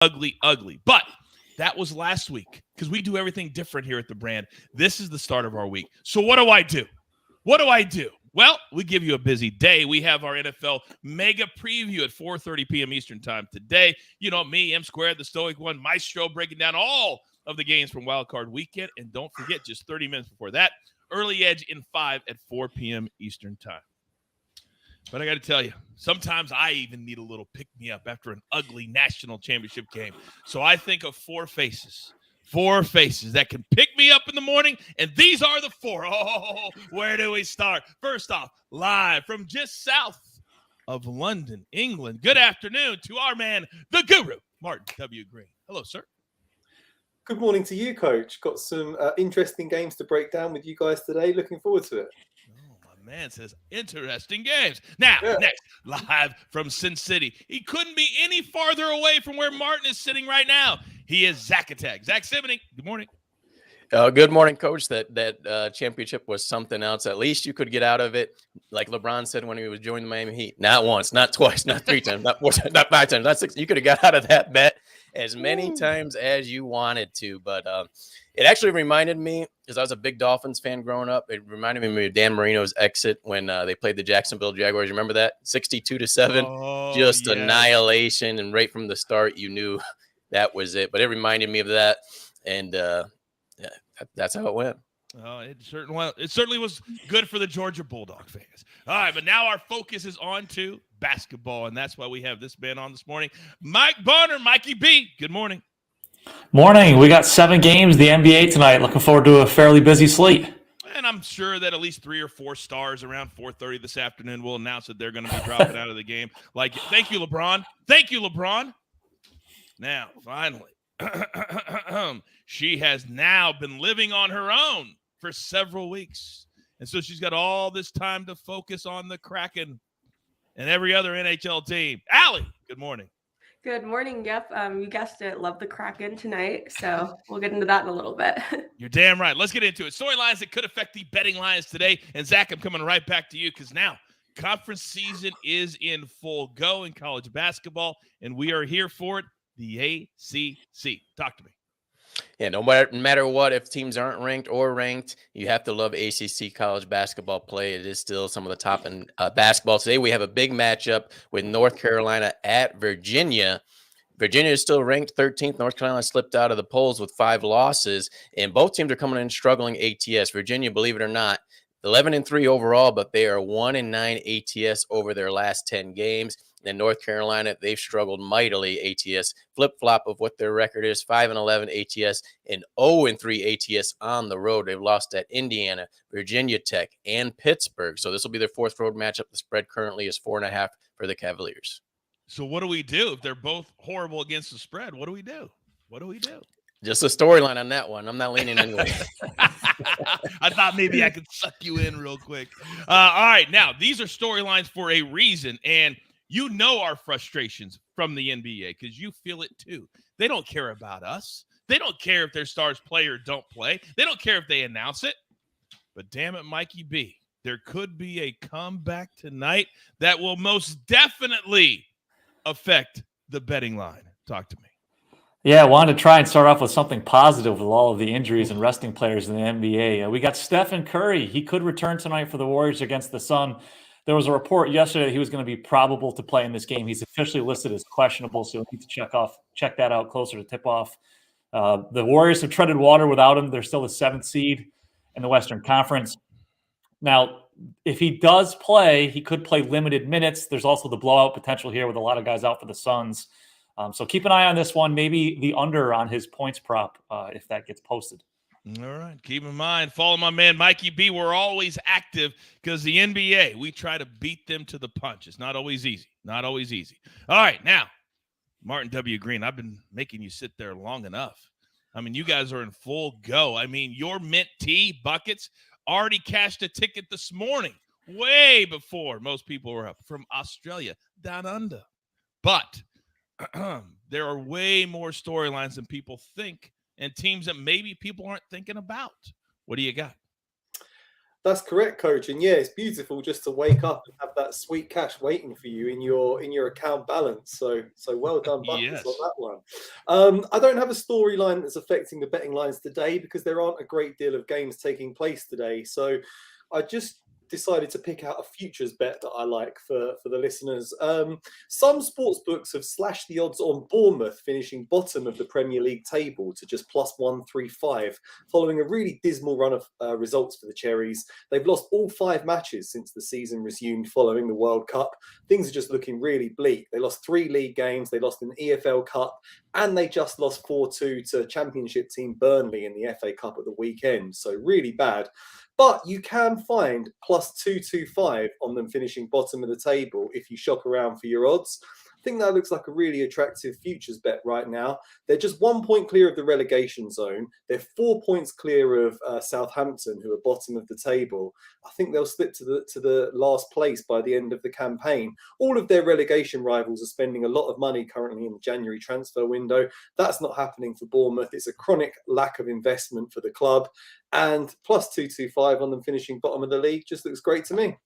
ugly. But that was last week because we do everything different here at the brand. This is the start of our week. So what do I do? Well, we give you a busy day. We have our NFL mega preview at 4:30 p.m. Eastern time today. You know me, M Squared, the Stoic One, Maestro, breaking down all of the games from Wild Card Weekend. And don't forget, just 30 minutes before that, Early Edge in 5 at 4 p.m. Eastern time. But I got to tell you, sometimes I even need a little pick-me-up after an ugly national championship game. So I think of four faces that can pick me up in the morning, and these are the four. Oh, where do we start? First off, live from just south of London, England. Good afternoon to our man, the guru, Martin W. Green. Hello, sir. Good morning to you, Coach. Got some interesting games to break down with you guys today. Looking forward to it. Man says interesting games. Now, Next, live from Sin City. He couldn't be any farther away from where Martin is sitting right now. He is Zack Cimini. Good morning. Good morning, Coach. That championship was something else. At least you could get out of it. Like LeBron said when he was joining the Miami Heat, not once, not twice, not three times, not four times, not five times, not six. You could have got out of that bet as many times as you wanted to. But it actually reminded me, because I was a big Dolphins fan growing up, it reminded me of Dan Marino's exit when they played the Jacksonville Jaguars. Remember that? 62-7, just annihilation. And right from the start, you knew that was it. But it reminded me of that. And that's how it went. It certainly was good for the Georgia Bulldog fans. All right, but now our focus is on to basketball, and that's why we have this man on this morning. Mike Bonner, Mikey B. Good morning. Morning. We got 7 games, the NBA tonight. Looking forward to a fairly busy slate. And I'm sure that at least 3 or 4 stars around 4:30 this afternoon will announce that they're going to be dropping out of the game. Like, thank you, LeBron. Thank you, LeBron. Now, finally, she has now been living on her own for several weeks. And so she's got all this time to focus on the Kraken and every other NHL team. Allie, good morning. Good morning, Yep. You guessed it. Love the Kraken tonight. So we'll get into that in a little bit. You're damn right. Let's get into it. Storylines that could affect the betting lines today. And Zach, I'm coming right back to you because now conference season is in full go in college basketball, and we are here for it. The ACC. Talk to me. Yeah, no matter what, if teams aren't ranked or ranked, you have to love ACC college basketball play. It is still some of the top in basketball. Today we have a big matchup with North Carolina at Virginia. Virginia is still ranked 13th. North Carolina slipped out of the polls with 5 losses, and both teams are coming in struggling ATS. Virginia, believe it or not, 11-3 overall, but they are 1-9 ATS over their last 10 games. And North Carolina, they've struggled mightily ATS. Flip-flop of what their record is, 5-11 ATS and 0-3 ATS on the road. They've lost at Indiana, Virginia Tech, and Pittsburgh. So this will be their 4th road matchup. The spread currently is 4.5 for the Cavaliers. So what do we do if they're both horrible against the spread? What do we do? Just a storyline on that one. I'm not leaning anyway. I thought maybe I could suck you in real quick. All right, now these are storylines for a reason, and you know our frustrations from the NBA because you feel it too. They don't care about us. They don't care if their stars play or don't play. They don't care if they announce it. But damn it, Mikey B, there could be a comeback tonight that will most definitely affect the betting line. Talk to me. Yeah, I wanted to try and start off with something positive with all of the injuries and resting players in the NBA. We got Stephen Curry. He could return tonight for the Warriors against the Sun. There was a report yesterday that he was going to be probable to play in this game. He's officially listed as questionable, so you'll need to check that out closer to tip-off. The Warriors have treaded water without him. They're still the 7th seed in the Western Conference. Now, if he does play, he could play limited minutes. There's also the blowout potential here with a lot of guys out for the Suns. So keep an eye on this one, maybe the under on his points prop if that gets posted. All right. Keep in mind, follow my man Mikey B. We're always active because the NBA, we try to beat them to the punch. It's not always easy. All right. Now, Martin W. Green, I've been making you sit there long enough. I mean, you guys are in full go. I mean, your mint tea buckets already cashed a ticket this morning, way before most people were up from Australia down under. But there are way more storylines than people think and teams that maybe people aren't thinking about. What do you got? That's correct, Coach. And yeah, it's beautiful just to wake up and have that sweet cash waiting for you in your account balance. So well done, Buckets, Yes. on that one. I don't have a storyline that's affecting the betting lines today because there aren't a great deal of games taking place today. So I just decided to pick out a futures bet that I like for the listeners. Some sports books have slashed the odds on Bournemouth finishing bottom of the Premier League table to just plus 135, following a really dismal run of results for the Cherries. They've lost all 5 matches since the season resumed following the World Cup. Things are just looking really bleak. They lost 3 league games, they lost an EFL Cup, and they just lost 4-2 to Championship team Burnley in the FA Cup at the weekend. So really bad. But you can find plus 225 on them finishing bottom of the table if you shop around for your odds. I think that looks like a really attractive futures bet right now. They're just 1 point clear of the relegation zone. They're 4 points clear of Southampton, who are bottom of the table. I think they'll slip to the last place by the end of the campaign. All of their relegation rivals are spending a lot of money currently in the January transfer window. That's not happening for Bournemouth. It's a chronic lack of investment for the club. And plus 225 on them finishing bottom of the league just looks great to me.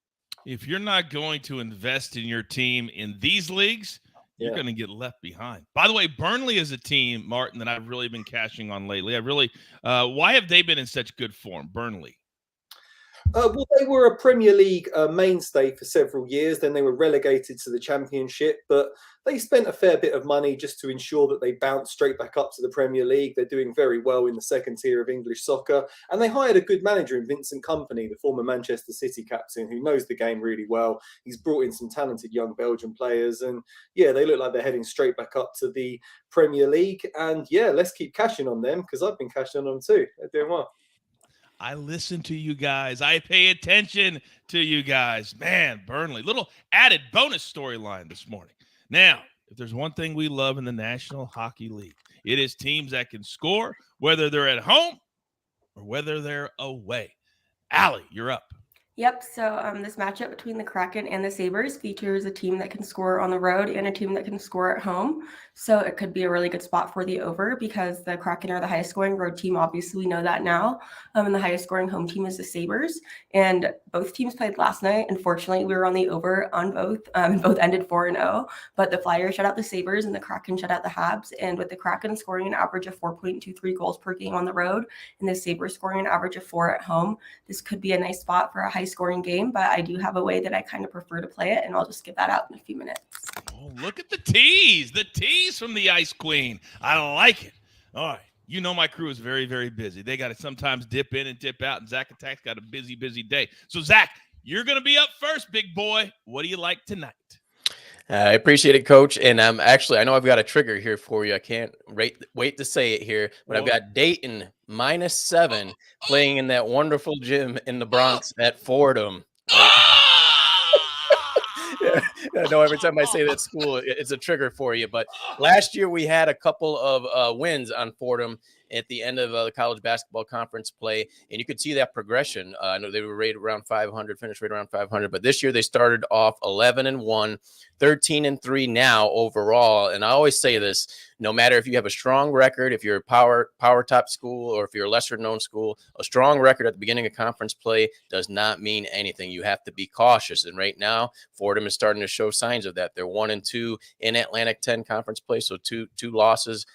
If you're not going to invest in your team in these leagues, you're Yeah. going to get left behind. By the way, Burnley is a team, Martin, that I've really been cashing on lately. Why have they been in such good form, Burnley? Well, they were a Premier League mainstay for several years. Then they were relegated to the Championship, but they spent a fair bit of money just to ensure that they bounced straight back up to the Premier League. They're doing very well in the second tier of English soccer. And they hired a good manager in Vincent Kompany, the former Manchester City captain, who knows the game really well. He's brought in some talented young Belgian players. And yeah, they look like they're heading straight back up to the Premier League. And yeah, let's keep cashing on them because I've been cashing on them too. They're doing well. I listen to you guys. I pay attention to you guys. Man, Burnley, little added bonus storyline this morning. Now, if there's one thing we love in the National Hockey League, it is teams that can score, whether they're at home or whether they're away. Allie, you're up. Yep, so this matchup between the Kraken and the Sabres features a team that can score on the road and a team that can score at home. So it could be a really good spot for the over because the Kraken are the highest scoring road team. Obviously, we know that now. And the highest scoring home team is the Sabres. And both teams played last night. Unfortunately, we were on the over on both. Both ended 4-0. But the Flyers shut out the Sabres and the Kraken shut out the Habs. And with the Kraken scoring an average of 4.23 goals per game on the road and the Sabres scoring an average of 4 at home, this could be a nice spot for a high scoring game, but I do have a way that I kind of prefer to play it, and I'll just give that out in a few minutes. Oh, look at the tease from the Ice Queen. I like it. All right. You know my crew is very, very busy. They got to sometimes dip in and dip out, and Zack Attack's got a busy, busy day. So, Zack, you're going to be up first, big boy. What do you like tonight? I appreciate it, Coach. And I know I've got a trigger here for you. I can't wait to say it here, but I've got Dayton -7 playing in that wonderful gym in the Bronx at Fordham. I know every time I say that school, it's a trigger for you. But last year we had a couple of wins on Fordham at the end of the college basketball conference play, and you could see that progression. I know they were rated around 500, finished right around 500, but this year they started off 11-1, 13-3 now overall. And I always say this: no matter if you have a strong record, if you're a power top school, or if you're a lesser known school, a strong record at the beginning of conference play does not mean anything. You have to be cautious. And right now, Fordham is starting to show signs of that. They're 1-2 in Atlantic 10 conference play, so two losses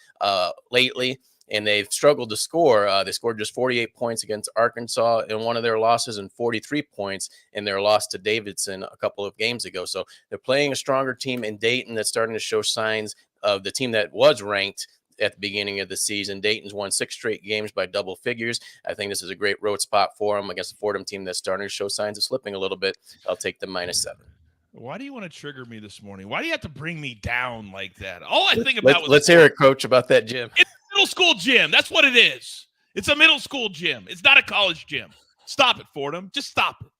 lately. And they've struggled to score. They scored just 48 points against Arkansas in one of their losses and 43 points in their loss to Davidson a couple of games ago. So they're playing a stronger team in Dayton that's starting to show signs of the team that was ranked at the beginning of the season. Dayton's won 6 straight games by double figures. I think this is a great road spot for them against the Fordham team that's starting to show signs of slipping a little bit. I'll take the -7. Why do you want to trigger me this morning? Why do you have to bring me down like that? All I think about Let's hear it, Coach, about that gym. It's a middle school gym. That's what it is. It's a middle school gym. It's not a college gym. Stop it, Fordham. Just stop it.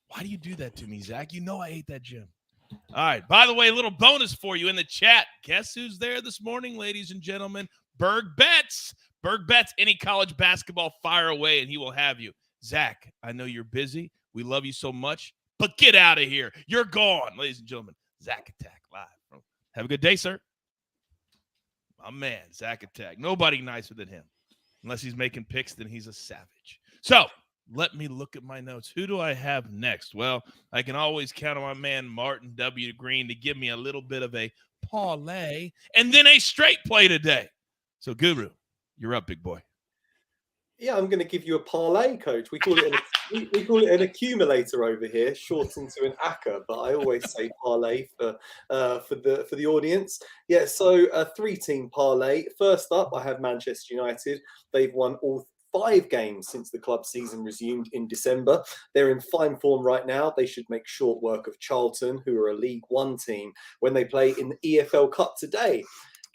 Why do you do that to me, Zack? You know I hate that gym. All right. By the way, a little bonus for you in the chat. Guess who's there this morning, ladies and gentlemen? Berg Betts. Berg Betts, any college basketball, fire away, and he will have you. Zack, I know you're busy. We love you so much. But get out of here. You're gone, ladies and gentlemen. Zack Attack live. Have a good day, sir. My man, Zack Attack. Nobody nicer than him. Unless he's making picks, then he's a savage. So, Let me look at my notes. Who do I have next? Well, I can always count on my man Martin W. Green to give me a little bit of a parlay and then a straight play today. So, Guru, you're up, big boy. Yeah, I'm going to give you a parlay, coach. We call it an accumulator over here, shortened to an ACCA, but I always say parlay for the audience. Yeah, so a 3-team parlay. First up, I have Manchester United. They've won all 5 games since the club season resumed in December. They're in fine form right now. They should make short work of Charlton, who are a League One team, when they play in the EFL Cup today.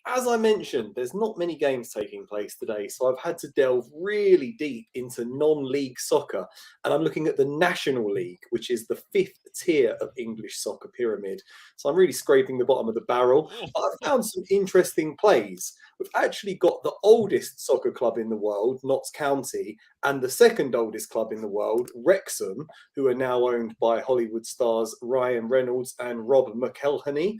As I mentioned, there's not many games taking place today, so I've had to delve really deep into non-league soccer, and I'm looking at the National League, which is the 5th tier of English soccer pyramid. So I'm really scraping the bottom of the barrel, but I found some interesting plays. We've actually got the oldest soccer club in the world, Notts County, and the second oldest club in the world, Wrexham, who are now owned by Hollywood stars Ryan Reynolds and Rob McElhenney.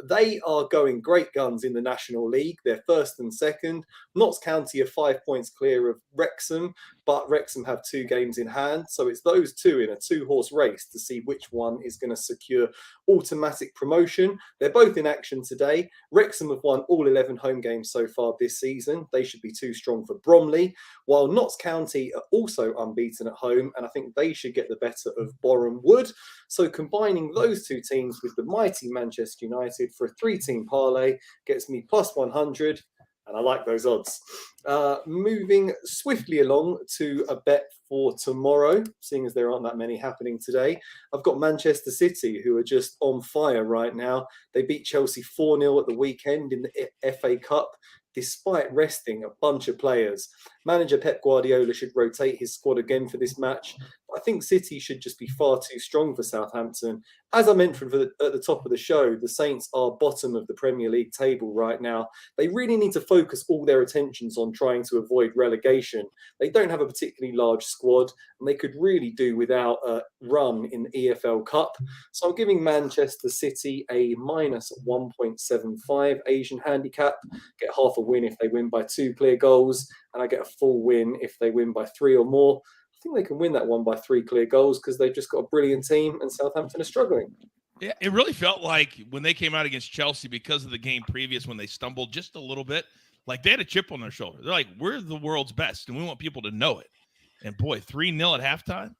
They are going great guns in the National League. They're first and second. Notts County are 5 points clear of Wrexham, but Wrexham have 2 games in hand. So it's those two in a 2-horse race to see which one is going to secure automatic promotion. They're both in action today. Wrexham have won all 11 home games so far this season. They should be too strong for Bromley, while Notts County are also unbeaten at home, and I think they should get the better of Boreham Wood. So combining those 2 teams with the mighty Manchester United for a 3-team parlay gets me plus 100, and I like those odds. Moving swiftly along to a bet for tomorrow, seeing as there aren't that many happening today. I've got Manchester City, who are just on fire right now. They beat Chelsea 4-0 at the weekend in the FA Cup, despite resting a bunch of players. Manager Pep Guardiola should rotate his squad again for this match. I think City should just be far too strong for Southampton. As I mentioned at the top of the show, the Saints are bottom of the Premier League table right now. They really need to focus all their attentions on trying to avoid relegation. They don't have a particularly large squad, and they could really do without a run in the EFL Cup. So I'm giving Manchester City a minus 1.75 Asian handicap. Get half a win if they win by 2 clear goals, and I get a full win if they win by 3 or more. I think they can win that one by 3 clear goals because they've just got a brilliant team and Southampton are struggling. Yeah, it really felt like when they came out against Chelsea, because of the game previous when they stumbled just a little bit, like they had a chip on their shoulder. They're like, we're the world's best, and we want people to know it. And boy, 3-0 at halftime,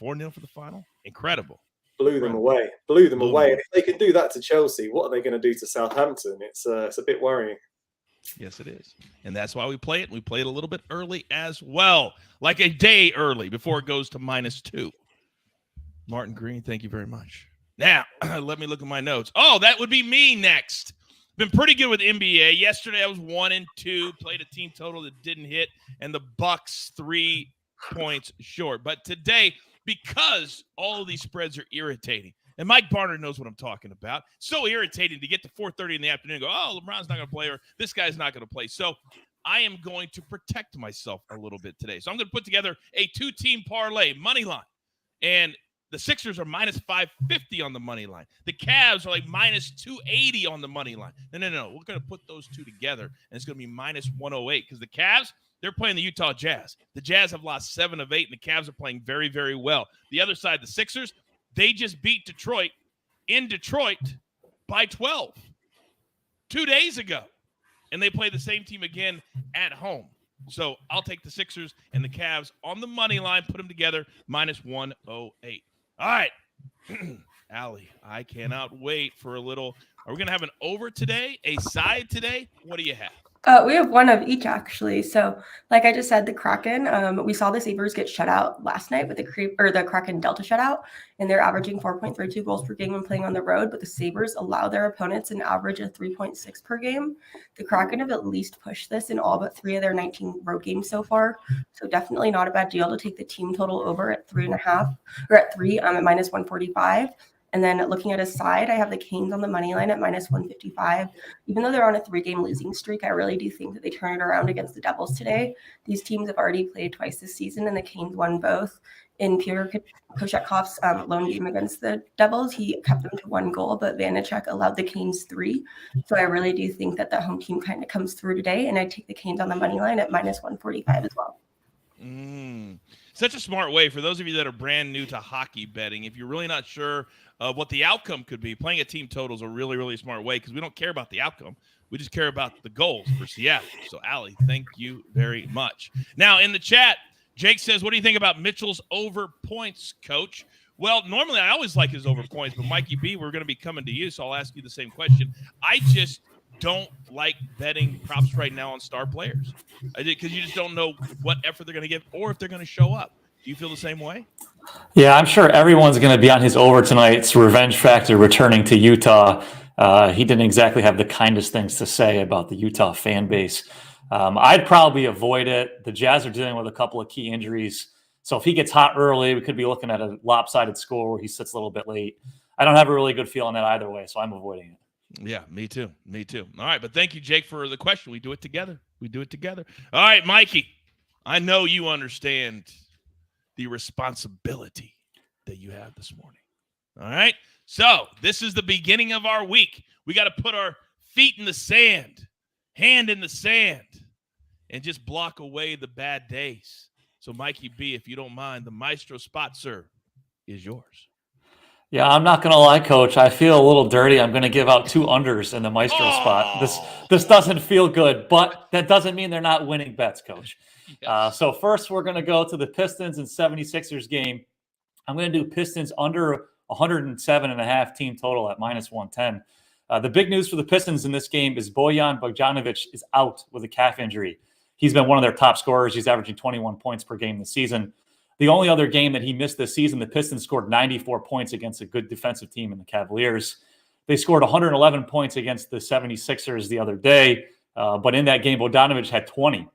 4-0 for the final. Incredible. Blew them away. And if they can do that to Chelsea, what are they going to do to Southampton? It's a bit worrying. Yes, it is. And that's why we play it. We play it a little bit early as well, like a day early before it goes to -2. Martin Green, thank you very much. Now, let me look at my notes. Oh, that would be me next. Been pretty good with NBA. Yesterday, I was 1-2, played a team total that didn't hit, and the Bucks 3 points short. But today, because all of these spreads are irritating, and Mike Barnard knows what I'm talking about. So irritating to get to 4:30 in the afternoon and go, oh, LeBron's not going to play, or this guy's not going to play. So I am going to protect myself a little bit today. So I'm going to put together a 2-team parlay, money line. And the Sixers are minus 550 on the money line. The Cavs are like minus 280 on the money line. No. We're going to put those two together, and it's going to be minus 108 because the Cavs, they're playing the Utah Jazz. The Jazz have lost 7 of 8, and the Cavs are playing very, very well. The other side, the Sixers, they just beat Detroit in Detroit by 12 2 days ago. And they play the same team again at home. So I'll take the Sixers and the Cavs on the money line, put them together, minus 108. All right. Allie, I cannot wait for a little. Are we going to have an over today, a side today? What do you have? We have one of each, actually. So, like I just said, the Kraken, we saw the Sabres get shut out last night with the Kraken Delta shutout, and they're averaging 4.32 goals per game when playing on the road, but the Sabres allow their opponents an average of 3.6 per game. The Kraken have at least pushed this in all but 3 of their 19 road games so far, so definitely not a bad deal to take the team total over at 3.5, or at 3 at minus 145. And then looking at a side, I have the Canes on the money line at minus 155. Even though they're on a 3-game losing streak, I really do think that they turn it around against the Devils today. These teams have already played twice this season, and the Canes won both. In Pyotr Kochetkov lone game against the Devils, he kept them to 1 goal, but Vanacek allowed the Canes 3. So I really do think that the home team kind of comes through today, and I take the Canes on the money line at minus 145 as well. Such a smart way for those of you that are brand new to hockey betting. If you're really not sure of what the outcome could be, playing a team total is a really, really smart way because we don't care about the outcome. We just care about the goals for Seattle. So, Allie, thank you very much. Now, in the chat, Jake says, what do you think about Mitchell's over points, Coach? Well, normally I always like his over points, but Mikey B, we're going to be coming to you, so I'll ask you the same question. I just don't like betting props right now on star players. I did because you just don't know what effort they're going to give or if they're going to show up. Do you feel the same way? Yeah, I'm sure everyone's going to be on his over tonight's revenge factor returning to Utah. He didn't exactly have the kindest things to say about the Utah fan base. I'd probably avoid it. The Jazz are dealing with a couple of key injuries. So if he gets hot early, we could be looking at a lopsided score where he sits a little bit late. I don't have a really good feel on that either way, so I'm avoiding it. Yeah, me too. Me too. All right, but thank you, Jake, for the question. We do it together. All right, Mikey, I know you understand the responsibility that you have this morning. All right? So this is the beginning of our week. We got to put our feet in the sand, hand in the sand, and just block away the bad days. So, Mikey B, if you don't mind, the Maestro spot, sir, is yours. Yeah, I'm not going to lie, Coach. I feel a little dirty. I'm going to give out 2 unders in the Maestro spot. This doesn't feel good, but that doesn't mean they're not winning bets, Coach. Yes. So first, we're going to go to the Pistons and 76ers game. I'm going to do Pistons under 107.5 team total at -110. The big news for the Pistons in this game is Bojan Bogdanovic is out with a calf injury. He's been one of their top scorers. He's averaging 21 points per game this season. The only other game that he missed this season, the Pistons scored 94 points against a good defensive team in the Cavaliers. They scored 111 points against the 76ers the other day, but in that game, Bogdanovic had 20.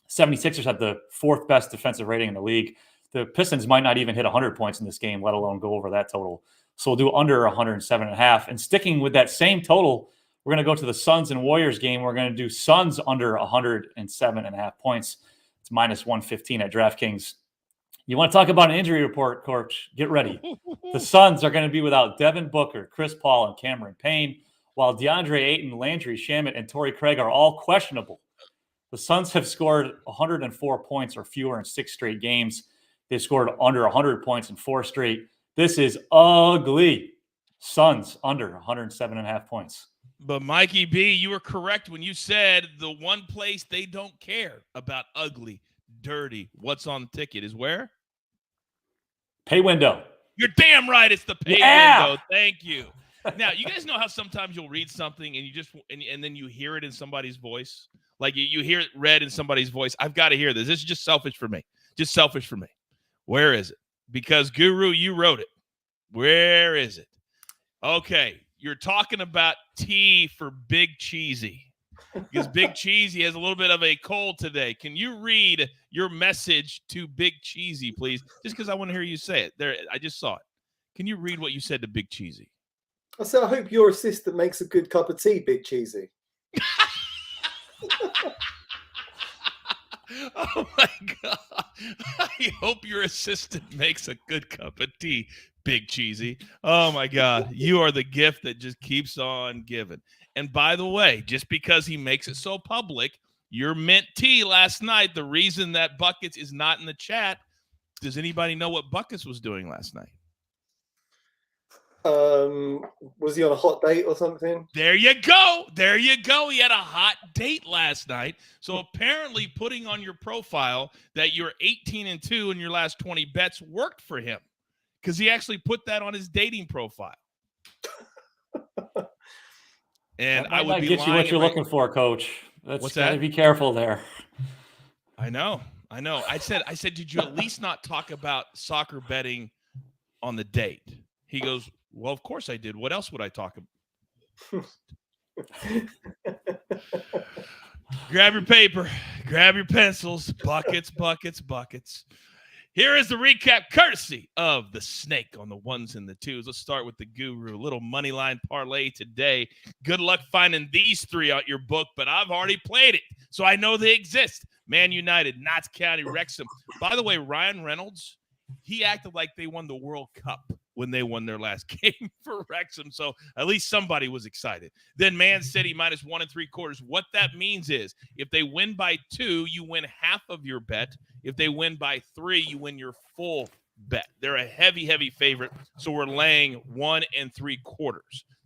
76ers had the 4th best defensive rating in the league. The Pistons might not even hit 100 points in this game, let alone go over that total. So we'll do under 107.5. And sticking with that same total, we're going to go to the Suns and Warriors game. We're going to do Suns under 107.5 points. It's -115 at DraftKings. You want to talk about an injury report, Coach? Get ready. The Suns are going to be without Devin Booker, Chris Paul, and Cameron Payne, while DeAndre Ayton, Landry Shamet, and Torrey Craig are all questionable. The Suns have scored 104 points or fewer in 6 straight games. They've scored under 100 points in 4 straight. This is ugly. Suns under 107.5 points. But Mikey B, you were correct when you said the one place they don't care about ugly, dirty, what's on the ticket is where? Pay window. You're damn right. It's the pay window. Thank you. Now, you guys know how sometimes you'll read something and you just and then you hear it in somebody's voice. Like you hear it read in somebody's voice. I've got to hear this. This is just selfish for me. Just selfish for me. Where is it? Because Guru, you wrote it. Where is it? Okay. You're talking about T for Big Cheesy. Because Big Cheesy has a little bit of a cold today. Can you read your message to Big Cheesy, please? Just because I want to hear you say it. There, I just saw it. Can you read what you said to Big Cheesy? I said, I hope your assistant makes a good cup of tea, Big Cheesy. Oh, my God. I hope your assistant makes a good cup of tea, Big Cheesy. Oh, my God. You are the gift that just keeps on giving. And by the way, just because he makes it so public, your mint tea last night, the reason that Buckets is not in the chat, does anybody know what Buckets was doing last night? Was he on a hot date or something? There you go. There you go. He had a hot date last night. So apparently putting on your profile that you're 18-2 in your last 20 bets worked for him because he actually put that on his dating profile. And I would be get you what you're looking for, Coach. What's that? Be careful there. I know. I said, did you at least not talk about soccer betting on the date? He goes, well, of course I did. What else would I talk about? Grab your paper. Grab your pencils. Buckets, buckets, buckets. Here is the recap courtesy of the snake on the ones and the twos. Let's start with the guru. Little money line parlay today. Good luck finding these 3 out your book, but I've already played it, so I know they exist. Man United, Notts County, Wrexham. By the way, Ryan Reynolds, he acted like they won the World Cup when they won their last game for Wrexham. So at least somebody was excited. Then Man City minus 1 3/4. What that means is if they win by 2, you win half of your bet. If they win by 3, you win your full bet. They're a heavy, heavy favorite. So we're laying 1 3/4.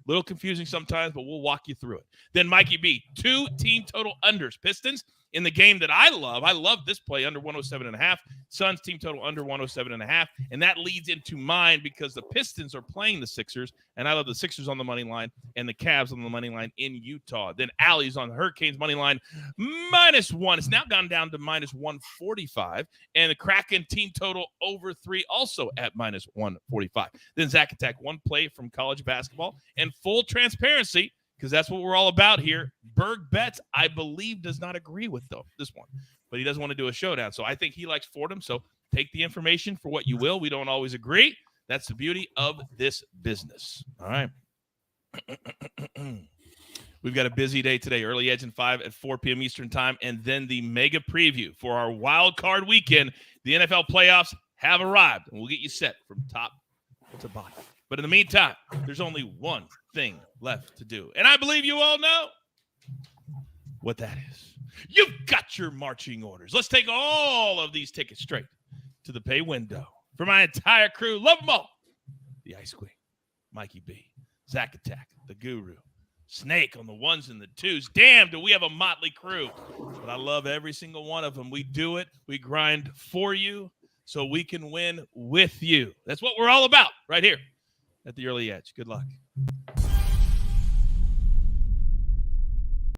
Little confusing sometimes, but we'll walk you through it. Then Mikey B, 2 team total unders. Pistons in the game that I love. I love this play under 107.5. Suns team total under 107.5. And that leads into mine because the Pistons are playing the Sixers, and I love the Sixers on the money line and the Cavs on the money line in Utah. Then Allie's on the Hurricanes money line -1. It's now gone down to -145. And the Kraken team total over 3 also at -145. Then Zack Attack, one play from college basketball. And full transparency, because that's what we're all about here. Berg Betts, I believe, does not agree with this one, but he doesn't want to do a showdown. So I think he likes Fordham. So take the information for what you will. We don't always agree. That's the beauty of this business. All right. We've got a busy day today. Early Edge and 5 at 4 p.m. Eastern time. And then the mega preview for our wild card weekend. The NFL playoffs have arrived, and we'll get you set from top to bottom. But in the meantime, there's only one thing left to do. And I believe you all know what that is. You've got your marching orders. Let's take all of these tickets straight to the pay window. For my entire crew, love them all. The Ice Queen, Mikey B, Zack Attack, the Guru, Snake on the 1s and the 2s. Damn, do we have a motley crew. But I love every single one of them. We do it. We grind for you so we can win with you. That's what we're all about right here at the Early Edge. Good luck.